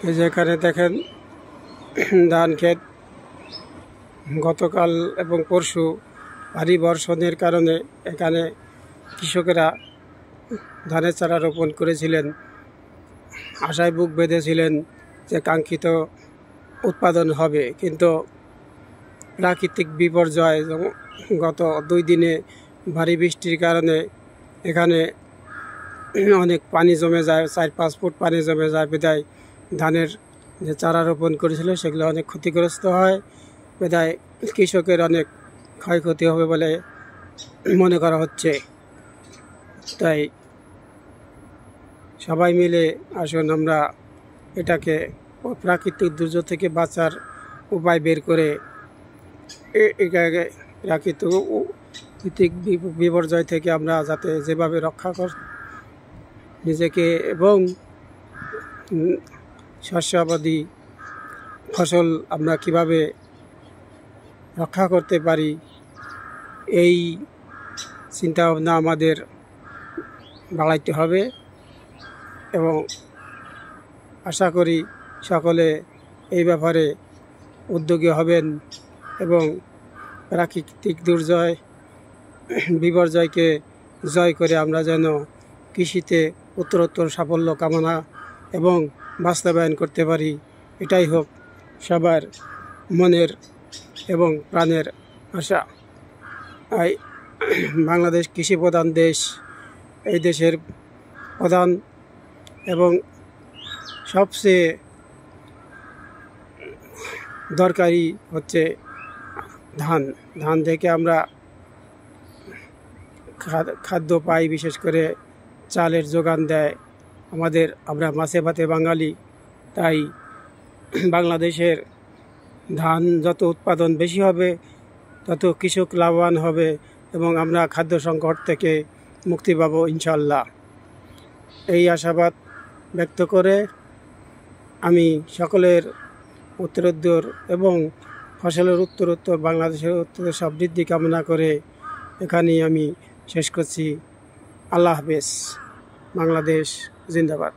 এই যে এখানে দেখেন ধান ক্ষেত গতকাল এবং পরশু ভারী বর্ষণের কারণে এখানে কৃষকেরা ধানের চারা রোপণ করেছিলেন, আশায় বুক বেঁধেছিলেন যে কাঙ্ক্ষিত উৎপাদন হবে, কিন্তু প্রাকৃতিক বিপর্যয় গত 2 দিনে ভারী বৃষ্টির কারণে এখানে অনেক পানি জমে যায়, 4-5 ফুট পানি জমে যায়। বিদায় ধানের যে চারা রোপণ করেছিল সেগুলো অনেক ক্ষতিগ্রস্ত হয়। বিদায় কৃষকের অনেক ক্ষয়ক্ষতি হবে বলে মনে করা হচ্ছে। তাই সবাই মিলে আসুন আমরা এটাকে প্রাকৃতিক দুর্যোগ থেকে বাঁচার উপায় বের করে এটাকে প্রাকৃতিক বিপর্যয় থেকে আমরা যাতে যেভাবে রক্ষা নিজেকে এবং শস্যাবাদী ফসল আমরা কিভাবে রক্ষা করতে পারি, এই চিন্তাভাবনা আমাদের বাড়াইতে হবে। এবং আশা করি সকলে এই ব্যাপারে উদ্যোগী হবেন এবং প্রাকৃতিক বিপর্যয়কে জয় করে আমরা যেন কৃষিতে উত্তরোত্তর সাফল্য কামনা এবং বাস্তবায়ন করতে পারি, এটাই হোক সবার মনের এবং প্রাণের আশা। বাংলাদেশ কৃষি প্রধান দেশ। এই দেশের প্রধান এবং সবচেয়ে দরকারি হচ্ছে ধান থেকে আমরা খাদ্য পাই, বিশেষ করে চালের যোগান দেয় আমরা মাছে ভাতে বাঙালি। তাই বাংলাদেশের ধান যত উৎপাদন বেশি হবে তত কৃষক লাভবান হবে এবং আমরা খাদ্য সংকট থেকে মুক্তি পাবো ইনশাল্লাহ। এই আশাবাদ ব্যক্ত করে আমি সকলের উত্তরোত্তর এবং ফসলের উত্তরোত্তর বাংলাদেশের উত্তর সমৃদ্ধি কামনা করে এখানেই আমি শেষ করছি। আল্লাহ হাফেজ। বাংলাদেশ জিন্দাবাদ।